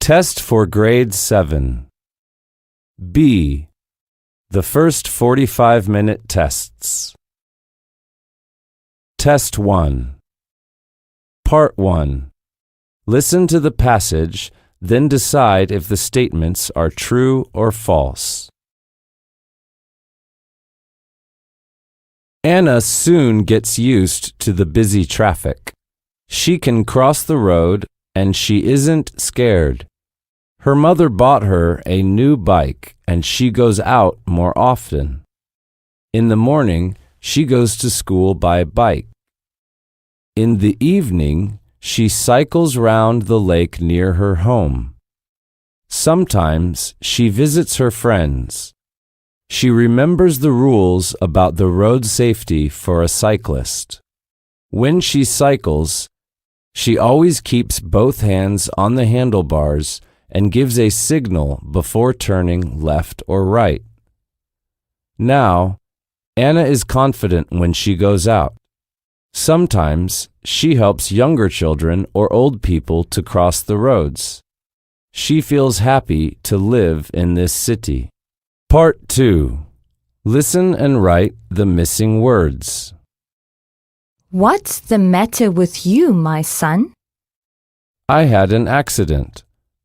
Test for Grade 7. B. The first 45-minute tests. Test 1. Part 1. Listen to the passage, then decide if the statements are true or false. Anna soon gets used to the busy traffic. She can cross the road and she isn't scared. Her mother bought her a new bike and she goes out more often. In the morning, she goes to school by bike. In the evening, she cycles round the lake near her home. Sometimes she visits her friends. She remembers the rules about the road safety for a cyclist. When she cycles, she always keeps both hands on the handlebars and gives a signal before turning left or right. Now, Anna is confident when she goes out. Sometimes she helps younger children or old people to cross the roads. She feels happy to live in this city. Part 2. Listen and write the missing words. What's the matter with you, my son? I had an accident.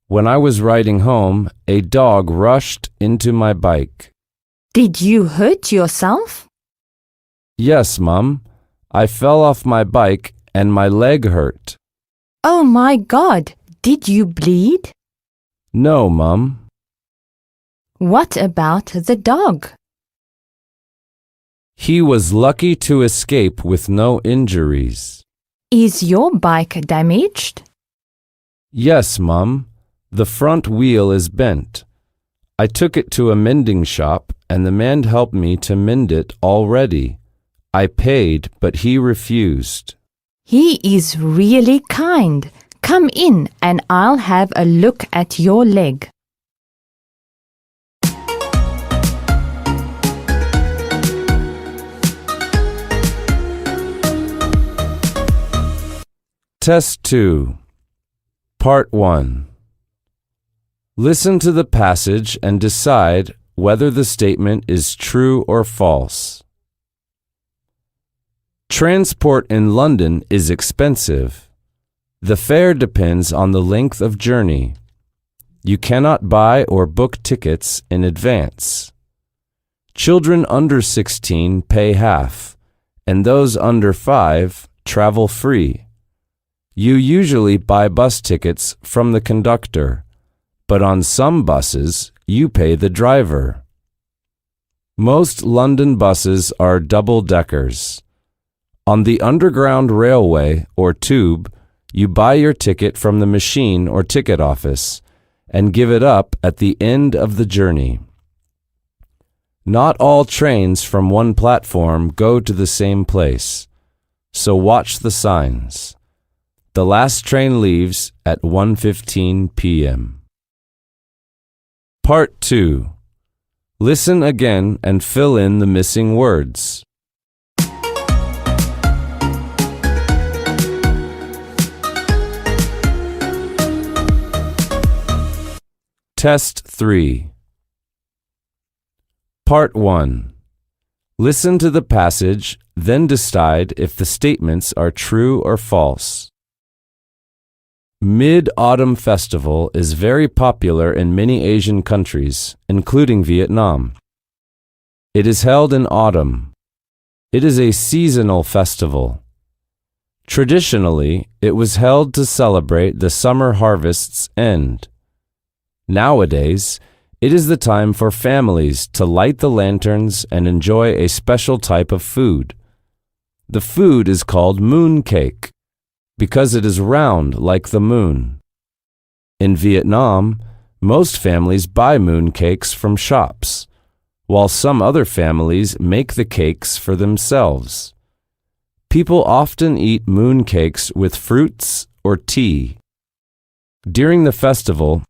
When I was riding home, a dog rushed into my bike. Did you hurt yourself? Yes, Mum. I fell off my bike and my leg hurt. Oh my God, did you bleed? No, Mum. What about the dog? He was lucky to escape with no injuries. Is your bike damaged? Yes, Mum. The front wheel is bent. I took it to a mending shop and the man helped me to mend it already. I paid, but he refused. He is really kind. Come in and I'll have a look at your leg. Test 2. Part 1. Listen to the passage and decide whether the statement is true or false. Transport in London is expensive. The fare depends on the length of journey. You cannot buy or book tickets in advance. Children under 16 pay half, and those under 5 travel free. You usually buy bus tickets from the conductor, but on some buses, you pay the driver. Most London buses are double-deckers. On the Underground Railway or Tube, you buy your ticket from the machine or ticket office and give it up at the end of the journey. Not all trains from one platform go to the same place, so watch the signs. The last train leaves at 1:15 p.m. Part 2. Listen again and fill in the missing words. Test 3. Part 1. Listen to the passage, then decide if the statements are true or false. Mid-Autumn Festival is very popular in many Asian countries, including Vietnam. It is held in autumn. It is a seasonal festival. Traditionally, it was held to celebrate the summer harvest's end. Nowadays, it is the time for families to light the lanterns and enjoy a special type of food. The food is called moon cake, because it is round like the moon. In Vietnam, most families buy moon cakes from shops, while some other families make the cakes for themselves. People often eat moon cakes with fruits or tea. During the festival,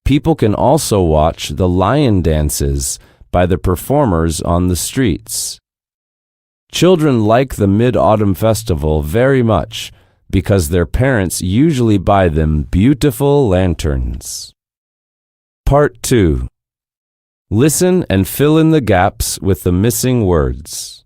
people can also watch the lion dances by the performers on the streets. Children like the Mid-Autumn Festival very much because their parents usually buy them beautiful lanterns. Part 2. Listen and fill in the gaps with the missing words.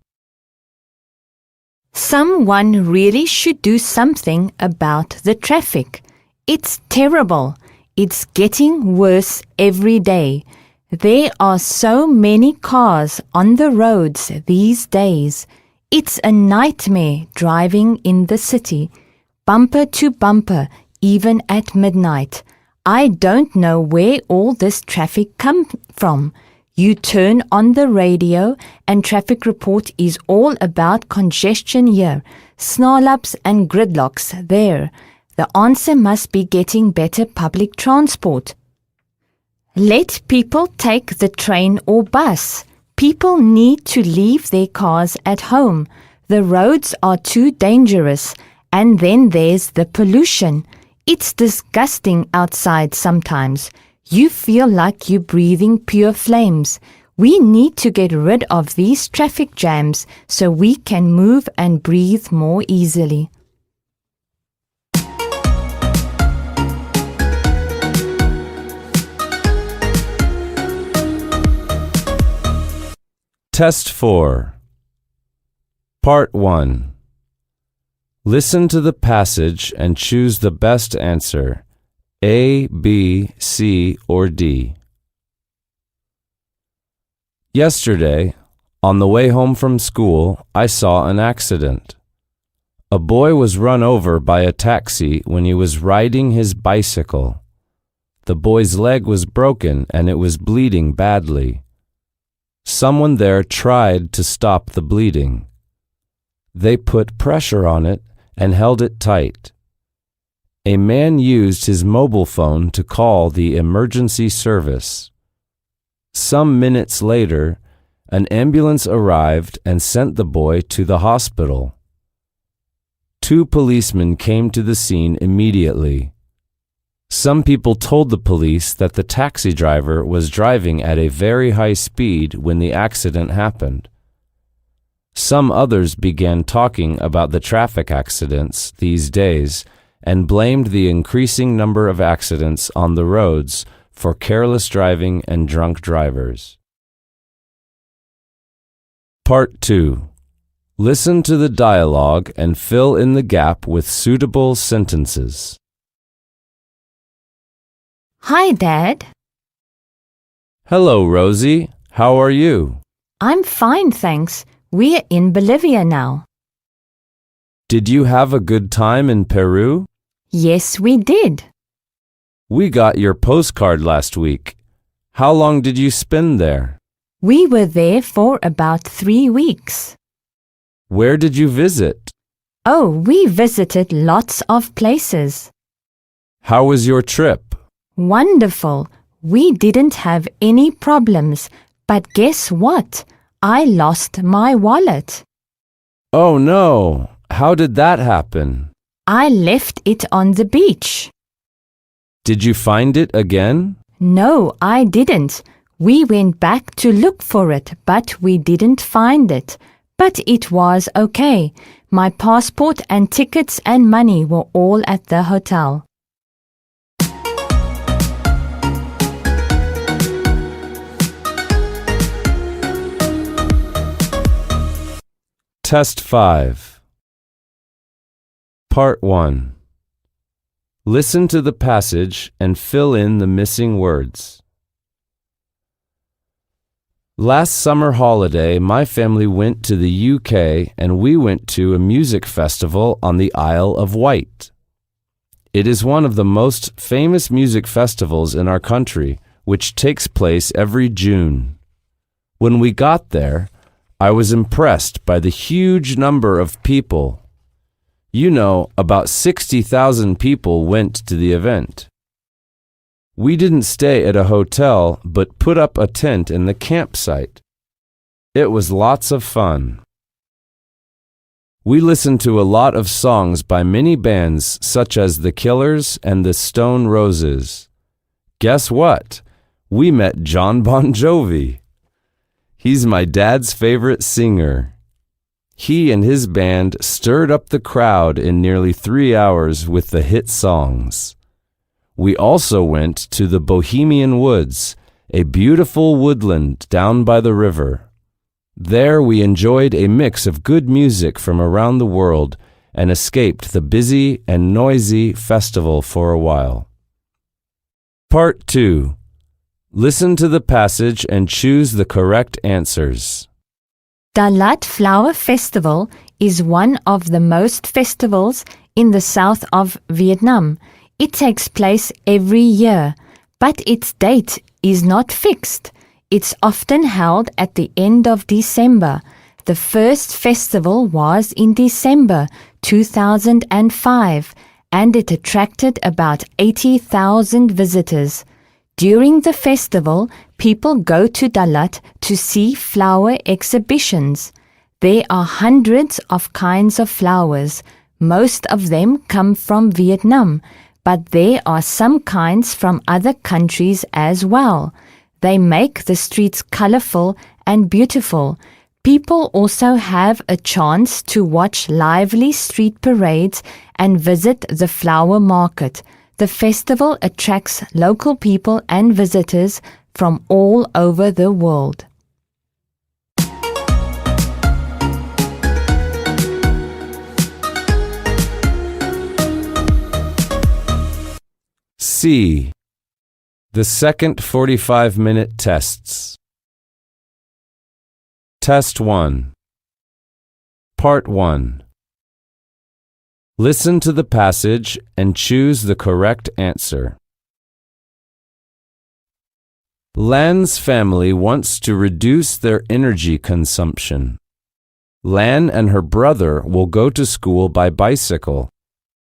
Someone really should do something about the traffic. It's terrible. It's getting worse every day. There are so many cars on the roads these days. It's a nightmare driving in the city, bumper to bumper, even at midnight. I don't know where all this traffic comes from. You turn on the radio and traffic report is all about congestion here, snarl-ups and gridlocks there. The answer must be getting better public transport. Let people take the train or bus. People need to leave their cars at home. The roads are too dangerous. And then there's the pollution. It's disgusting outside sometimes. You feel like you're breathing pure flames. We need to get rid of these traffic jams so we can move and breathe more easily. Test 4. Part 1. Listen to the passage and choose the best answer, A, B, C, or D. Yesterday, on the way home from school, I saw an accident. A boy was run over by a taxi when he was riding his bicycle. The boy's leg was broken and it was bleeding badly. Someone there tried to stop the bleeding. They put pressure on it and held it tight. A man used his mobile phone to call the emergency service. Some minutes later, an ambulance arrived and sent the boy to the hospital. 2 policemen came to the scene immediately. Some people told the police that the taxi driver was driving at a very high speed when the accident happened. Some others began talking about the traffic accidents these days and blamed the increasing number of accidents on the roads for careless driving and drunk drivers. Part 2. Listen to the dialogue and fill in the gap with suitable sentences. Hi, Dad. Hello, Rosie. How are you? I'm fine, thanks. We're in Bolivia now. Did you have a good time in Peru? Yes, we did. We got your postcard last week. How long did you spend there? We were there for about 3 weeks. Where did you visit? Oh, we visited lots of places. How was your trip? Wonderful. We didn't have any problems. But guess what? I lost my wallet. Oh no! How did that happen? I left it on the beach. Did you find it again? No, I didn't. We went back to look for it, but we didn't find it. But it was okay. My passport and tickets and money were all at the hotel. Test 5. Part 1. Listen to the passage and fill in the missing words. Last summer holiday, my family went to the UK and we went to a music festival on the Isle of Wight. It is one of the most famous music festivals in our country, which takes place every June. When we got there, I was impressed by the huge number of people. You know, about 60,000 people went to the event. We didn't stay at a hotel, but put up a tent in the campsite. It was lots of fun. We listened to a lot of songs by many bands such as The Killers and the Stone Roses. Guess what? We met John Bon Jovi. He's my dad's favorite singer. He and his band stirred up the crowd in nearly 3 hours with the hit songs. We also went to the Bohemian Woods, a beautiful woodland down by the river. There we enjoyed a mix of good music from around the world and escaped the busy and noisy festival for a while. Part 2. Listen to the passage and choose the correct answers. Dalat Flower Festival is one of the most festivals in the south of Vietnam. It takes place every year, but its date is not fixed. It's often held at the end of December. The first festival was in December 2005, and it attracted about 80,000 visitors. During the festival, people go to Dalat to see flower exhibitions. There are hundreds of kinds of flowers. Most of them come from Vietnam, but there are some kinds from other countries as well. They make the streets colorful and beautiful. People also have a chance to watch lively street parades and visit the flower market. The festival attracts local people and visitors from all over the world. C. The second 45-minute tests. Test 1. Part 1. Listen to the passage and choose the correct answer. Lan's family wants to reduce their energy consumption. Lan and her brother will go to school by bicycle,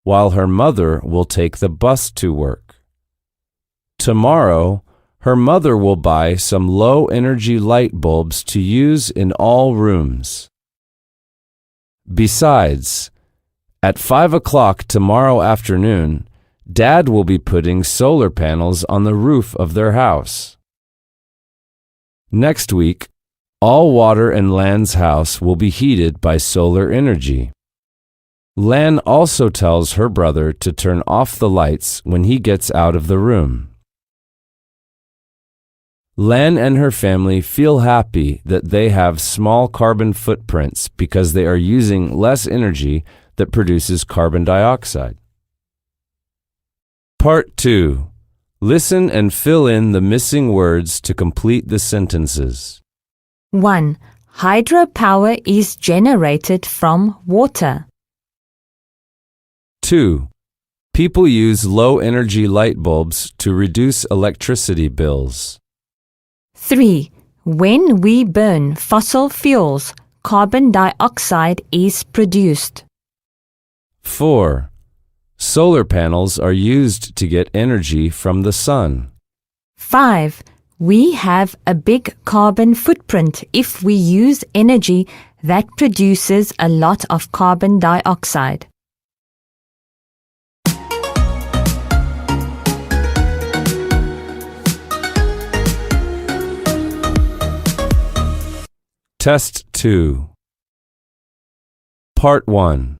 while her mother will take the bus to work. Tomorrow, her mother will buy some low-energy light bulbs to use in all rooms. Besides, at 5 o'clock tomorrow afternoon, Dad will be putting solar panels on the roof of their house. Next week, all water in Lan's house will be heated by solar energy. Lan also tells her brother to turn off the lights when he gets out of the room. Lan and her family feel happy that they have small carbon footprints because they are using less energy that produces carbon dioxide. Part 2. Listen and fill in the missing words to complete the sentences. 1. Hydropower is generated from water. 2. People use low-energy light bulbs to reduce electricity bills. 3. When we burn fossil fuels, carbon dioxide is produced. 4. Solar panels are used to get energy from the sun. 5. We have a big carbon footprint if we use energy that produces a lot of carbon dioxide. Test 2. Part 1.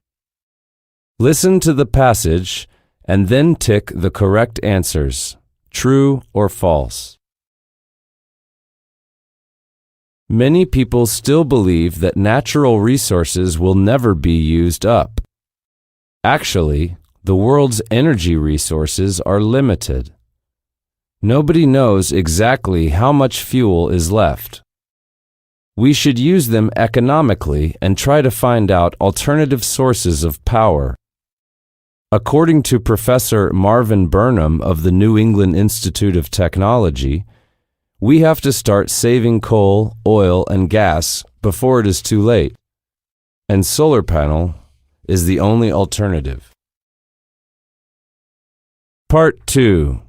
Listen to the passage and then tick the correct answers, true or false. Many people still believe that natural resources will never be used up. Actually, the world's energy resources are limited. Nobody knows exactly how much fuel is left. We should use them economically and try to find out alternative sources of power. According to Professor Marvin Burnham of the New England Institute of Technology, we have to start saving coal, oil, and gas before it is too late, and solar panel is the only alternative. Part 2.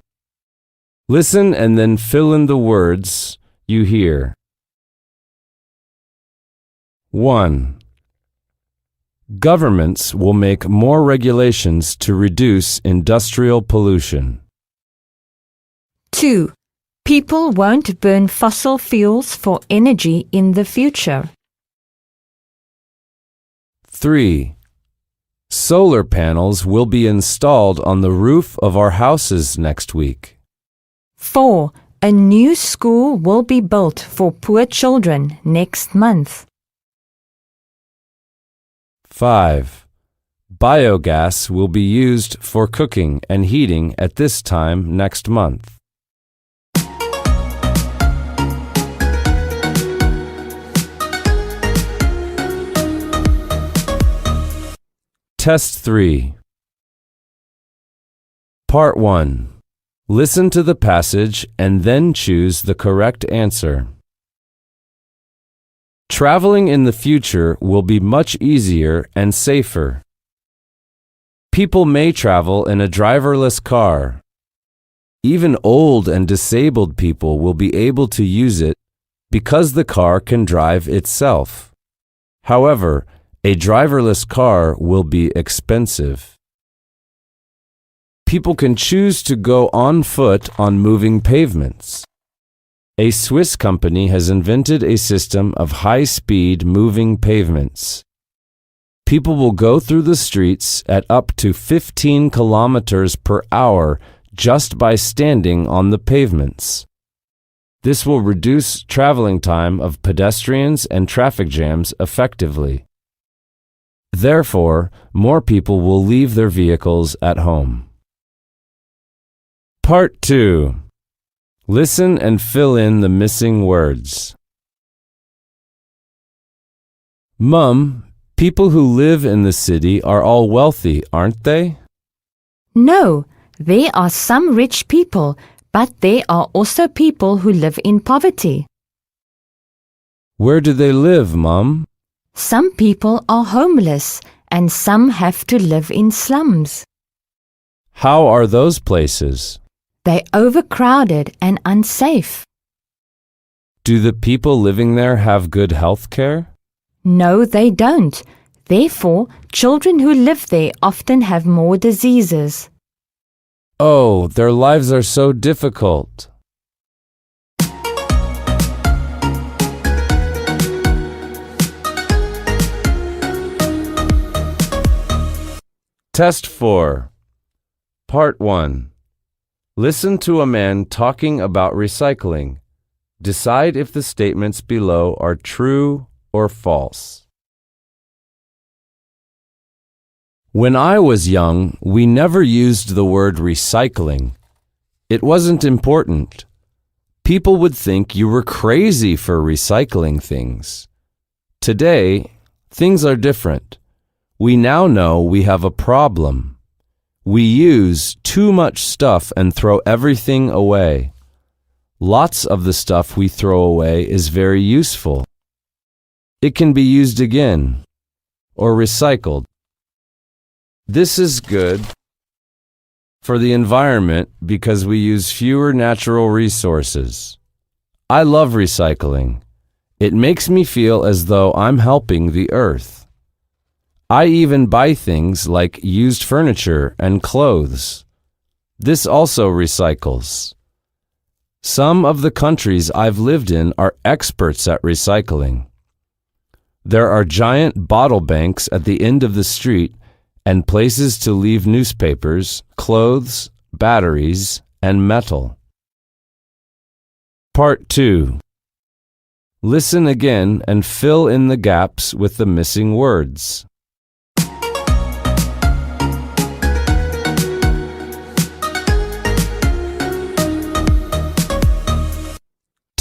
Listen and then fill in the words you hear. 1. Governments will make more regulations to reduce industrial pollution. 2. People won't burn fossil fuels for energy in the future. 3. Solar panels will be installed on the roof of our houses next week. 4. A new school will be built for poor children next month. 5. Biogas will be used for cooking and heating at this time next month. Test 3. Part 1. Listen to the passage and then choose the correct answer. Traveling in the future will be much easier and safer. People may travel in a driverless car. Even old and disabled people will be able to use it because the car can drive itself. However, a driverless car will be expensive. People can choose to go on foot on moving pavements. A Swiss company has invented a system of high-speed moving pavements. People will go through the streets at up to 15 kilometers per hour just by standing on the pavements. This will reduce traveling time of pedestrians and traffic jams effectively. Therefore, more people will leave their vehicles at home. Part 2. Listen and fill in the missing words. Mum, people who live in the city are all wealthy, aren't they? No, there are some rich people, but there are also people who live in poverty. Where do they live, Mum? Some people are homeless and some have to live in slums. How are those places? They're overcrowded and unsafe. Do the people living there have good health care? No, they don't. Therefore, children who live there often have more diseases. Oh, their lives are so difficult. Test 4. Part 1. Listen to a man talking about recycling. Decide if the statements below are true or false. When I was young, we never used the word recycling. It wasn't important. People would think you were crazy for recycling things. Today, things are different. We now know we have a problem. We use too much stuff and throw everything away. Lots of the stuff we throw away is very useful. It can be used again or recycled. This is good for the environment because we use fewer natural resources. I love recycling. It makes me feel as though I'm helping the earth. I even buy things like used furniture and clothes. This also recycles. Some of the countries I've lived in are experts at recycling. There are giant bottle banks at the end of the street and places to leave newspapers, clothes, batteries, and metal. Part 2. Listen again and fill in the gaps with the missing words.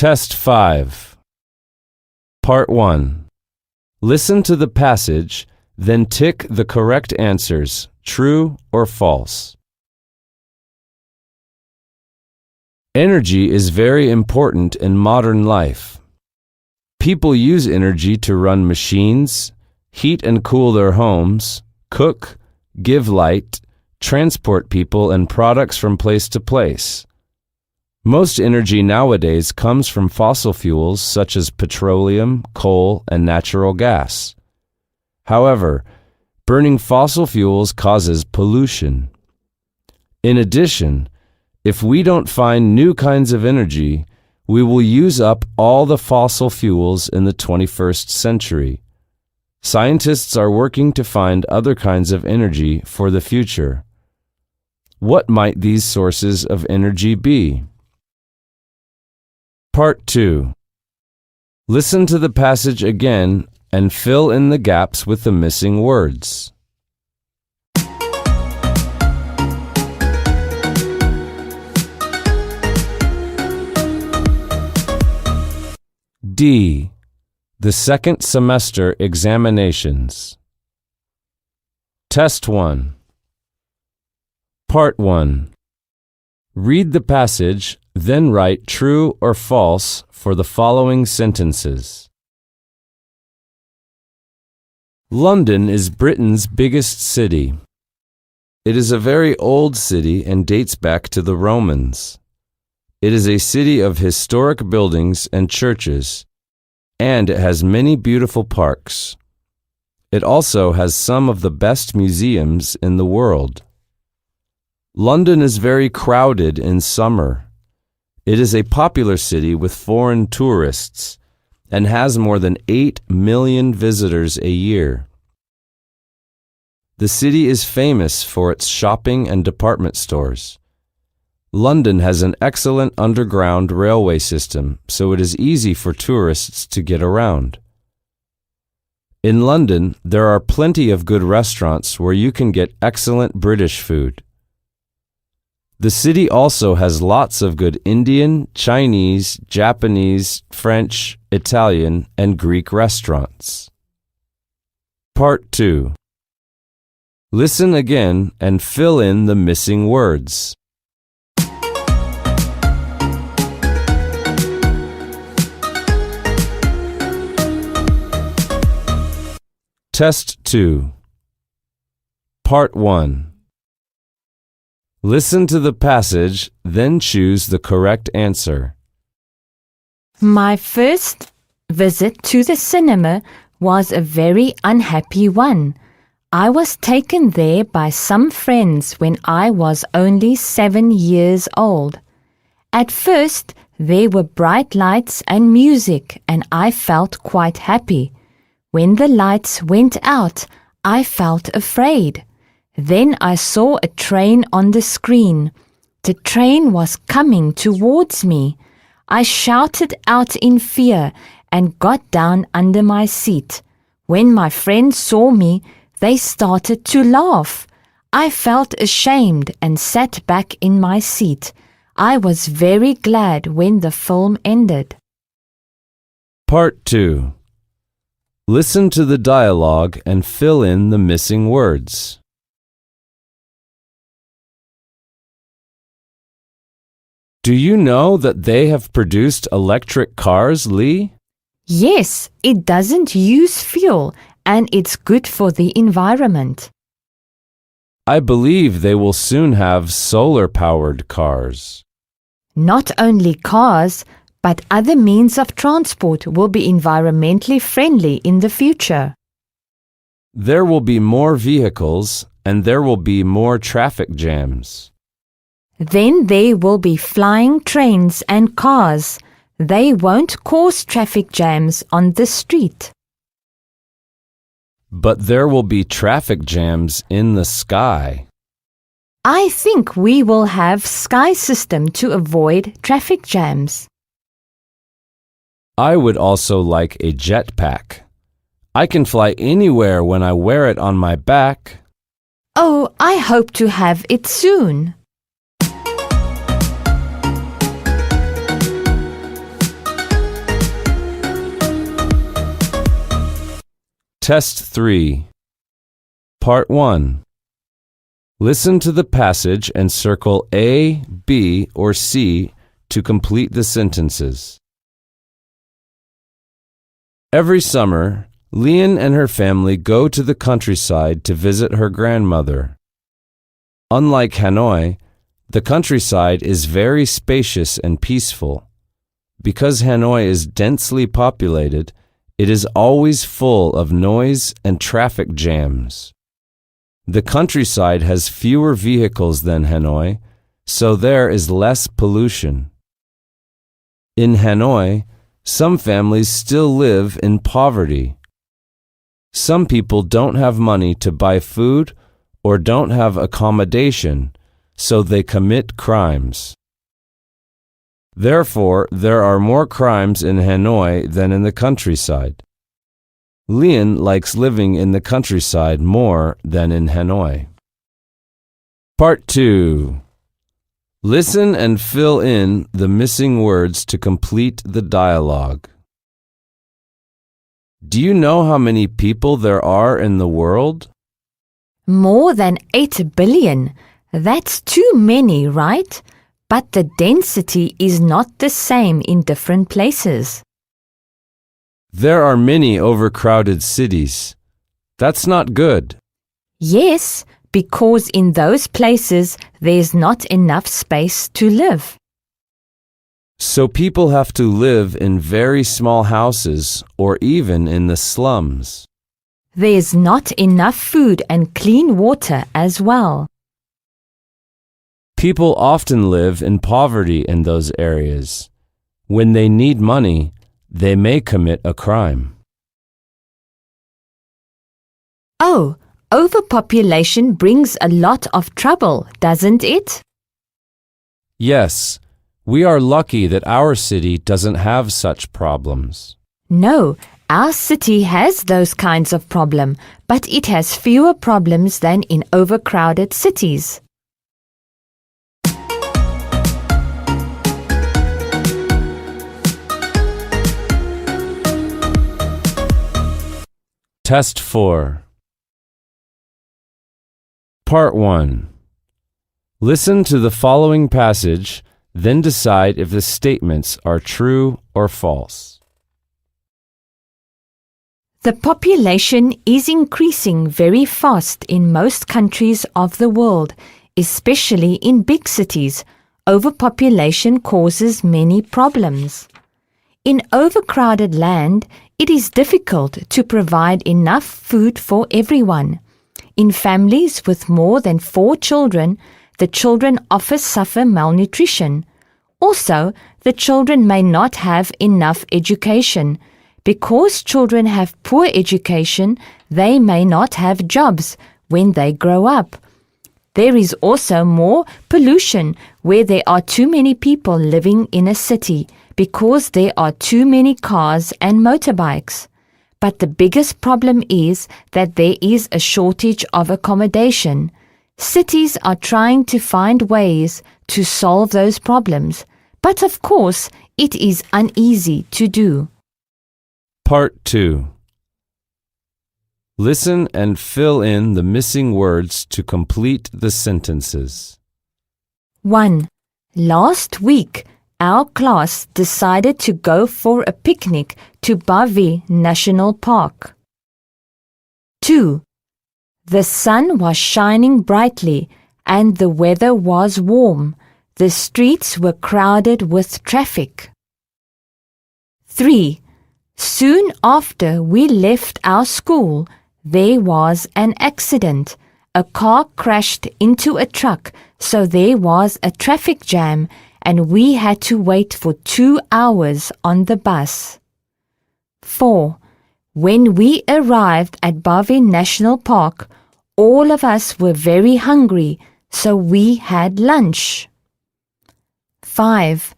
Test 5. Part 1. Listen to the passage, then tick the correct answers, true or false. Energy is very important in modern life. People use energy to run machines, heat and cool their homes, cook, give light, transport people and products from place to place. Most energy nowadays comes from fossil fuels such as petroleum, coal, and natural gas. However, burning fossil fuels causes pollution. In addition, if we don't find new kinds of energy, we will use up all the fossil fuels in the 21st century. Scientists are working to find other kinds of energy for the future. What might these sources of energy be? Part 2. Listen to the passage again and fill in the gaps with the missing words. D. The second semester examinations. Test 1. Part 1. Read the passage, then write true or false for the following sentences. London is Britain's biggest city. It is a very old city and dates back to the Romans. It is a city of historic buildings and churches, and it has many beautiful parks. It also has some of the best museums in the world. London is very crowded in summer. It is a popular city with foreign tourists and has more than 8 million visitors a year. The city is famous for its shopping and department stores. London has an excellent underground railway system, so it is easy for tourists to get around. In London, there are plenty of good restaurants where you can get excellent British food. The city also has lots of good Indian, Chinese, Japanese, French, Italian, and Greek restaurants. Part 2. Listen again and fill in the missing words. Test 2. Part 1. Listen to the passage, then choose the correct answer. My first visit to the cinema was a very unhappy one. I was taken there by some friends when I was only 7 years old. At first, there were bright lights and music, and I felt quite happy. When the lights went out, I felt afraid. Then I saw a train on the screen. The train was coming towards me. I shouted out in fear and got down under my seat. When my friends saw me, they started to laugh. I felt ashamed and sat back in my seat. I was very glad when the film ended. Part 2. Listen to the dialogue and fill in the missing words. Do you know that they have produced electric cars, Lee? Yes, it doesn't use fuel and it's good for the environment. I believe they will soon have solar-powered cars. Not only cars, but other means of transport will be environmentally friendly in the future. There will be more vehicles and there will be more traffic jams. Then there will be flying trains and cars. They won't cause traffic jams on the street. But there will be traffic jams in the sky. I think we will have sky system to avoid traffic jams. I would also like a jetpack. I can fly anywhere when I wear it on my back. Oh, I hope to have it soon. Test 3. Part 1. Listen to the passage and circle A, B, or C to complete the sentences. Every summer, Leon and her family go to the countryside to visit her grandmother. Unlike Hanoi, the countryside is very spacious and peaceful. Because Hanoi is densely populated, it is always full of noise and traffic jams. The countryside has fewer vehicles than Hanoi, so there is less pollution. In Hanoi, some families still live in poverty. Some people don't have money to buy food or don't have accommodation, so they commit crimes. Therefore, there are more crimes in Hanoi than in the countryside. Lian likes living in the countryside more than in Hanoi. Part 2. Listen and fill in the missing words to complete the dialogue. Do you know how many people there are in the world? More than 8 billion. That's too many, right? But the density is not the same in different places. There are many overcrowded cities. That's not good. Yes, because in those places there's not enough space to live. So people have to live in very small houses or even in the slums. There's not enough food and clean water as well. People often live in poverty in those areas. When they need money, they may commit a crime. Oh, overpopulation brings a lot of trouble, doesn't it? Yes, we are lucky that our city doesn't have such problems. No, our city has those kinds of problems, but it has fewer problems than in overcrowded cities. Test 4. Part 1. Listen to the following passage, then decide if the statements are true or false. The population is increasing very fast in most countries of the world, especially in big cities. Overpopulation causes many problems. In overcrowded land, it is difficult to provide enough food for everyone. In families with more than 4 children, the children often suffer malnutrition. Also, the children may not have enough education. Because children have poor education, they may not have jobs when they grow up. There is also more pollution where there are too many people living in a city because there are too many cars and motorbikes. But the biggest problem is that there is a shortage of accommodation. Cities are trying to find ways to solve those problems, but of course it is uneasy to do. Part 2. Listen and fill in the missing words to complete the sentences. 1. Last week, our class decided to go for a picnic to Bavi National Park. 2. The sun was shining brightly and the weather was warm. The streets were crowded with traffic. 3. Soon after we left our school, there was an accident. A car crashed into a truck, so there was a traffic jam and we had to wait for 2 hours on the bus. 4. When we arrived at Bavi National Park, all of us were very hungry, so we had lunch. 5.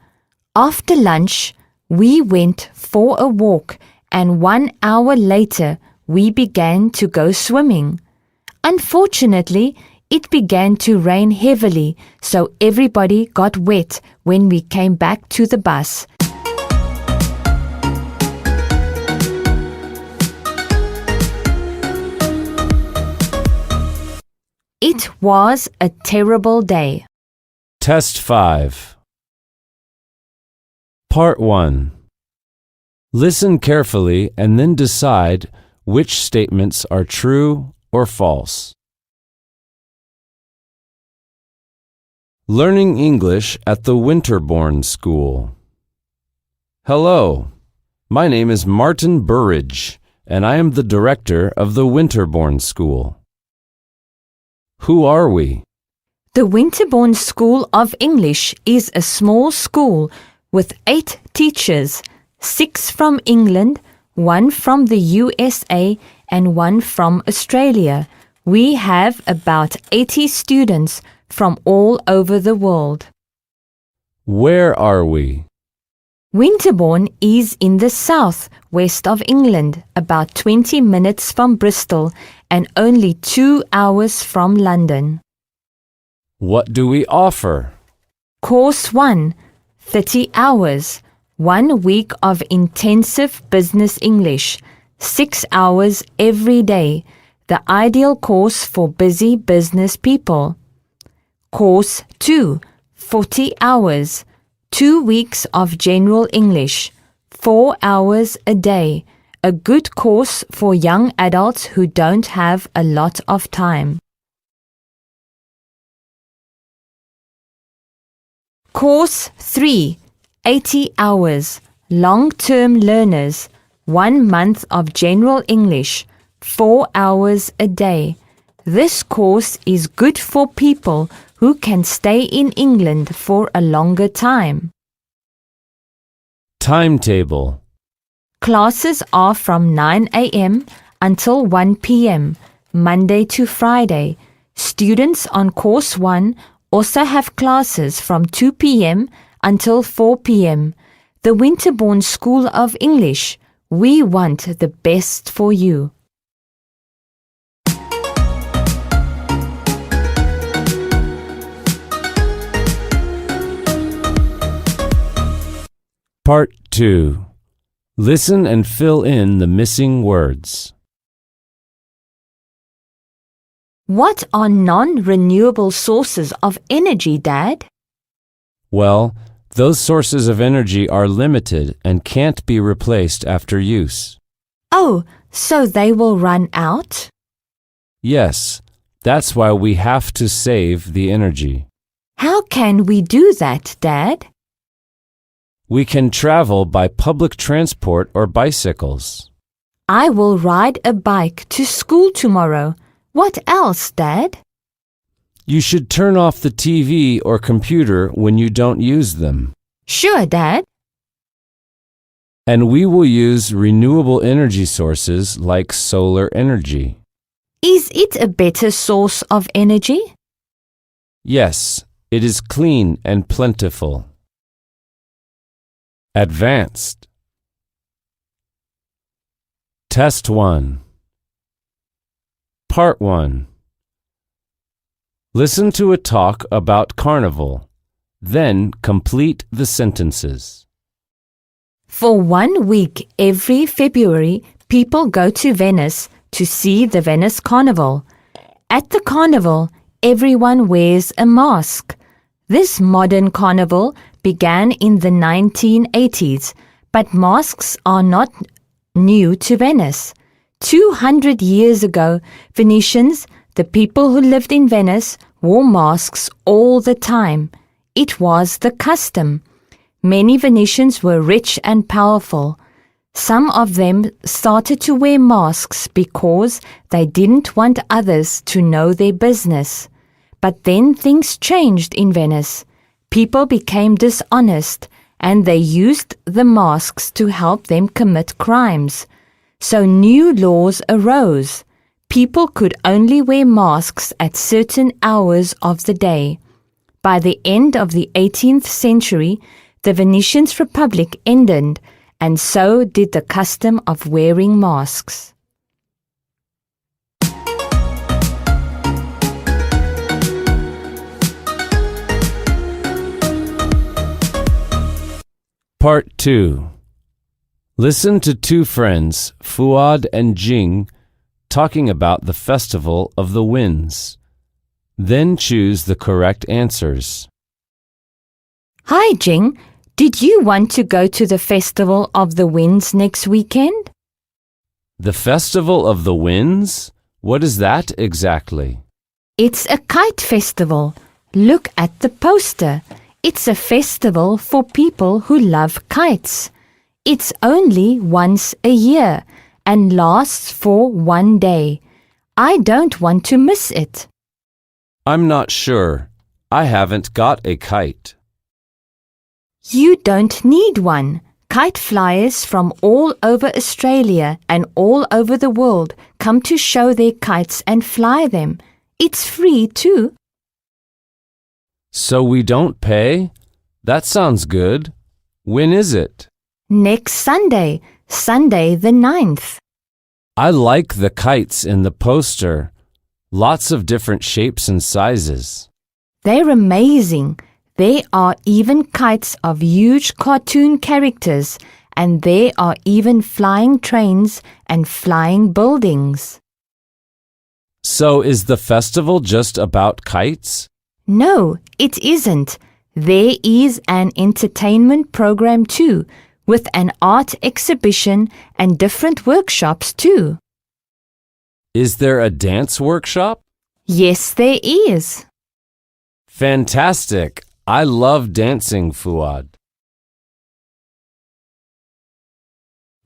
After lunch, we went for a walk and 1 hour later we began to go swimming. Unfortunately, it began to rain heavily, so everybody got wet when we came back to the bus. It was a terrible day. Test 5. Part 1. Listen carefully and then decide which statements are true or false. Learning English at the Winterbourne School. Hello, my name is Martin Burridge, and I am the director of the Winterbourne School. Who are we? The Winterbourne School of English is a small school with 8 teachers, 6 from England, 1 from the USA, and one from Australia. We have about 80 students from all over the world. Where are we? Winterbourne is in the south west of England, about 20 minutes from Bristol and only 2 hours from London. What do we offer? Course 1, 30 hours, 1 week of intensive business English, 6 hours every day, the ideal course for busy business people. Course 2, 40 hours, 2 weeks of general English, 4 hours a day, a good course for young adults who don't have a lot of time. Course 3, 80 hours, long-term learners, 1 month of general English, 4 hours a day. This course is good for people who can stay in England for a longer time. Timetable. Classes are from 9 a.m. until 1 p.m., Monday to Friday. Students on Course 1 also have classes from 2 p.m. until 4 p.m. The Winterbourne School of English. We want the best for you. Part 2. Listen and fill in the missing words. What are non-renewable sources of energy, Dad? Well, those sources of energy are limited and can't be replaced after use. Oh, so they will run out? Yes, that's why we have to save the energy. How can we do that, Dad? We can travel by public transport or bicycles. I will ride a bike to school tomorrow. What else, Dad? You should turn off the TV or computer when you don't use them. Sure, Dad. And we will use renewable energy sources like solar energy. Is it a better source of energy? Yes, it is clean and plentiful. Advanced. Test 1. Part 1. Listen to a talk about carnival. Then complete the sentences. For 1 week every February, people go to Venice to see the Venice Carnival. At the carnival, everyone wears a mask. This modern carnival began in the 1980s, but masks are not new to Venice. 200 years ago, Venetians, the people who lived in Venice, wore masks all the time. It was the custom. Many Venetians were rich and powerful. Some of them started to wear masks because they didn't want others to know their business. But then things changed in Venice. People became dishonest and they used the masks to help them commit crimes. So new laws arose. People could only wear masks at certain hours of the day. By the end of the 18th century, the Venetian Republic ended, and so did the custom of wearing masks. Part 2. Listen to two friends, Fuad and Jing, talking about the Festival of the Winds. Then choose the correct answers. Hi, Jing. Did you want to go to the Festival of the Winds next weekend? The Festival of the Winds? What is that exactly? It's a kite festival. Look at the poster. It's a festival for people who love kites. It's only once a year and lasts for 1 day. I don't want to miss it. I'm not sure. I haven't got a kite. You don't need one. Kite flyers from all over Australia and all over the world come to show their kites and fly them. It's free too. So we don't pay? That sounds good. When is it? Next Sunday, Sunday the 9th. I like the kites in the poster. Lots of different shapes and sizes. They're amazing. There are even kites of huge cartoon characters, and there are even flying trains and flying buildings. So is the festival just about kites? No, it isn't. There is an entertainment program too, with an art exhibition and different workshops too. Is there a dance workshop? Yes, there is. Fantastic! I love dancing, Fuad.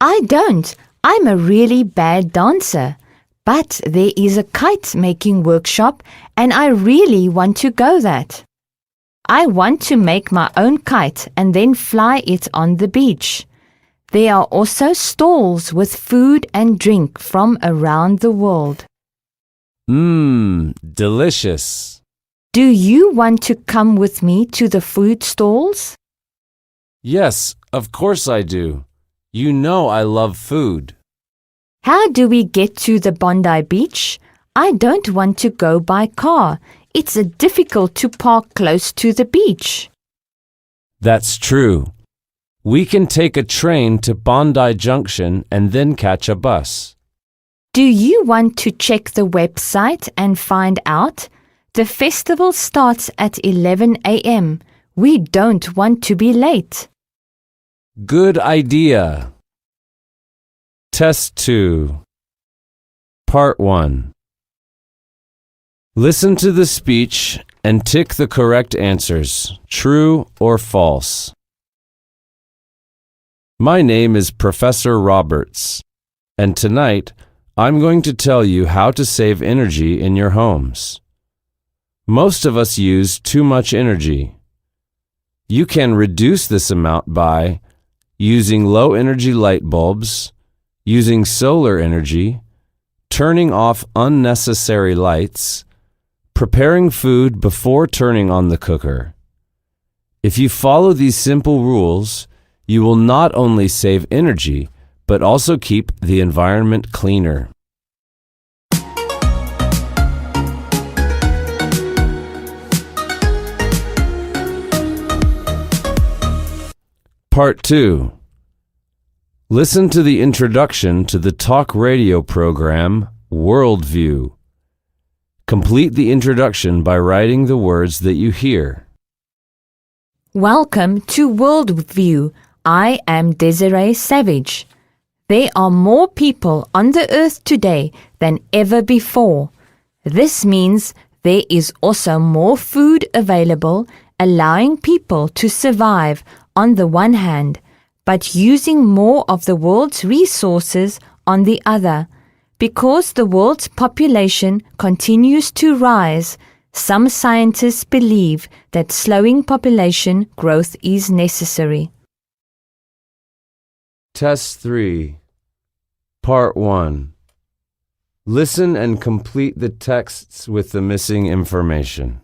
I don't. I'm a really bad dancer. But there is a kite making workshop and I really want to go that. I want to make my own kite and then fly it on the beach. There are also stalls with food and drink from around the world. Delicious. Do you want to come with me to the food stalls? Yes, of course I do. You know I love food. How do we get to the Bondi Beach? I don't want to go by car. It's difficult to park close to the beach. That's true. We can take a train to Bondi Junction and then catch a bus. Do you want to check the website and find out? The festival starts at 11 a.m. We don't want to be late. Good idea. Test 2. Part 1. Listen to the speech and tick the correct answers, true or false. My name is Professor Roberts, and tonight I'm going to tell you how to save energy in your homes. Most of us use too much energy. You can reduce this amount by using low-energy light bulbs, using solar energy, turning off unnecessary lights, preparing food before turning on the cooker. If you follow these simple rules, you will not only save energy, but also keep the environment cleaner. Part 2. Listen to the introduction to the talk radio program, Worldview. Complete the introduction by writing the words that you hear. Welcome to Worldview. I am Desiree Savage. There are more people on the earth today than ever before. This means there is also more food available, allowing people to survive on the one hand, but using more of the world's resources on the other. Because the world's population continues to rise, some scientists believe that slowing population growth is necessary. Test 3. Part 1. Listen and complete the texts with the missing information.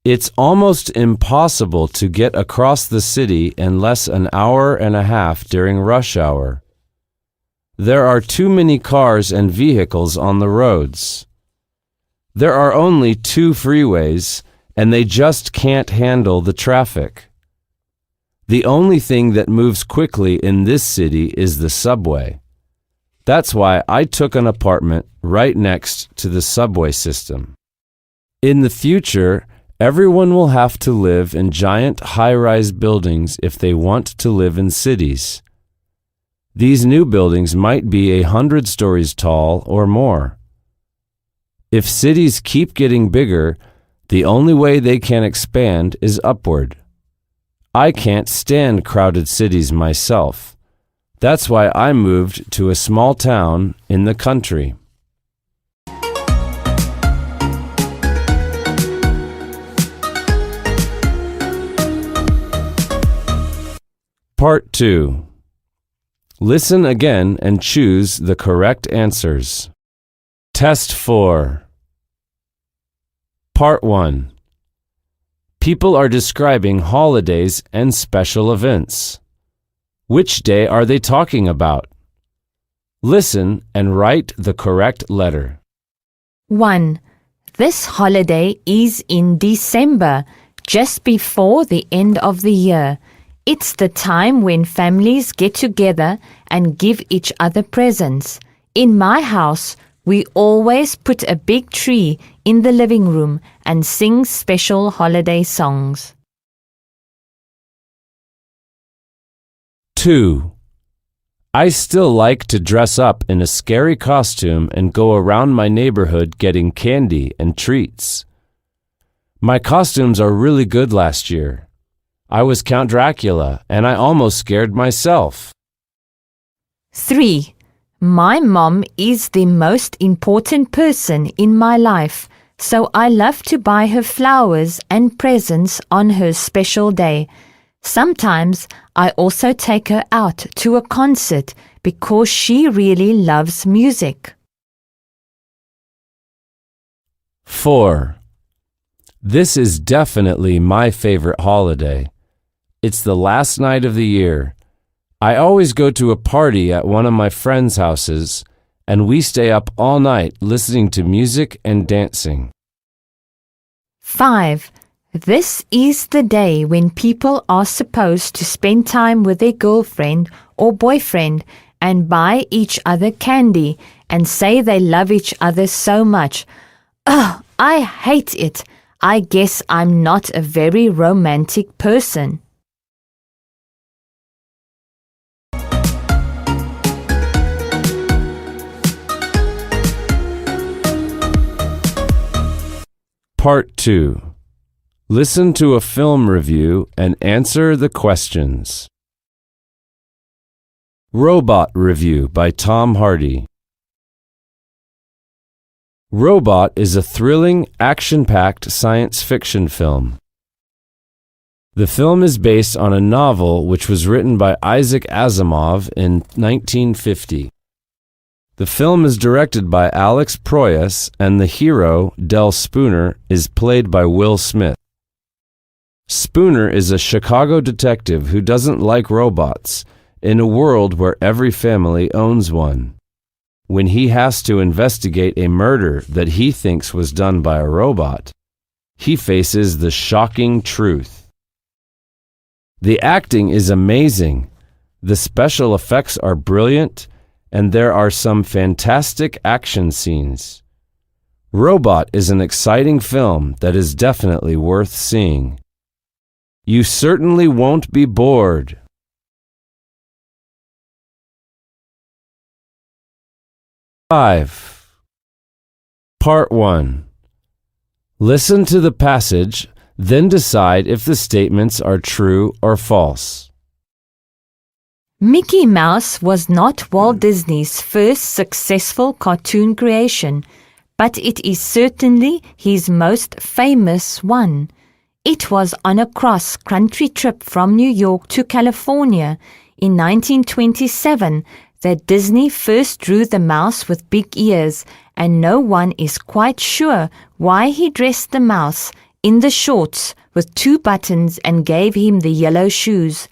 It's almost impossible to get across the city in less than an hour and a half during rush hour. There are too many cars and vehicles on the roads. There are only 2 freeways, and they just can't handle the traffic. The only thing that moves quickly in this city is the subway. That's why I took an apartment right next to the subway system. In the future, everyone will have to live in giant high-rise buildings if they want to live in cities. These new buildings might be 100 stories tall or more. If cities keep getting bigger, the only way they can expand is upward. I can't stand crowded cities myself. That's why I moved to a small town in the country. Part 2. Listen again and choose the correct answers. Test 4. Part 1. People are describing holidays and special events. Which day are they talking about? Listen and write the correct letter. 1. This holiday is in December, just before the end of the year. It's the time when families get together and give each other presents. In my house, we always put a big tree in the living room and sing special holiday songs. 2. I still like to dress up in a scary costume and go around my neighborhood getting candy and treats. My costumes are really good last year. I was Count Dracula and I almost scared myself. 3. My mom is the most important person in my life, so I love to buy her flowers and presents on her special day. Sometimes I also take her out to a concert because she really loves music. 4. This is definitely my favorite holiday. It's the last night of the year. I always go to a party at one of my friends' houses, and we stay up all night listening to music and dancing. 5. This is the day when people are supposed to spend time with their girlfriend or boyfriend and buy each other candy and say they love each other so much. Ugh, I hate it. I guess I'm not a very romantic person. Part 2. Listen to a film review and answer the questions. Robot Review by Tom Hardy. Robot is a thrilling, action-packed science fiction film. The film is based on a novel which was written by Isaac Asimov in 1950. The film is directed by Alex Proyas, and the hero, Del Spooner, is played by Will Smith. Spooner is a Chicago detective who doesn't like robots in a world where every family owns one. When he has to investigate a murder that he thinks was done by a robot, he faces the shocking truth. The acting is amazing, the special effects are brilliant, and there are some fantastic action scenes. Robot is an exciting film that is definitely worth seeing. You certainly won't be bored. Five. Part 1. Listen to the passage, then decide if the statements are true or false. Mickey Mouse was not Walt Disney's first successful cartoon creation, but it is certainly his most famous one. It was on a cross-country trip from New York to California in 1927 that Disney first drew the mouse with big ears, and no one is quite sure why he dressed the mouse in the shorts with 2 buttons and gave him the yellow shoes.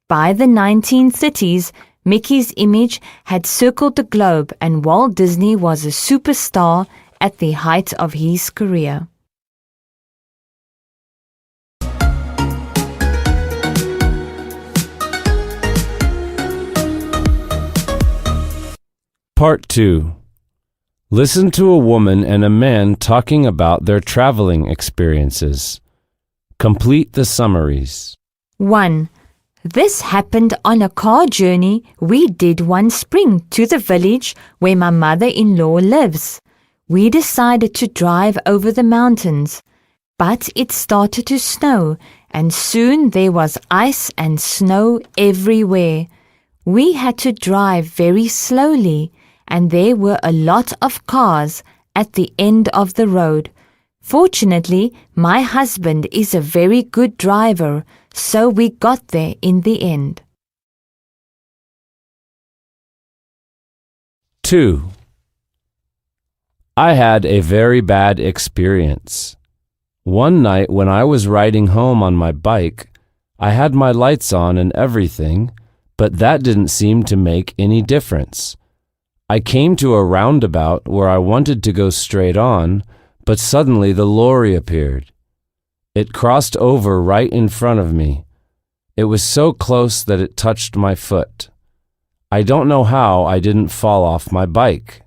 By the 1930s, Mickey's image had circled the globe and Walt Disney was a superstar at the height of his career. Part 2. Listen to a woman and a man talking about their traveling experiences. Complete the summaries. 1. This happened on a car journey we did one spring to the village where my mother-in-law lives. We decided to drive over the mountains, but it started to snow, and soon there was ice and snow everywhere. We had to drive very slowly, and there were a lot of cars at the end of the road. Fortunately, my husband is a very good driver, so we got there in the end. 2. I had a very bad experience. One night when I was riding home on my bike, I had my lights on and everything, but that didn't seem to make any difference. I came to a roundabout where I wanted to go straight on, but suddenly the lorry appeared. It crossed over right in front of me. It was so close that it touched my foot. I don't know how I didn't fall off my bike.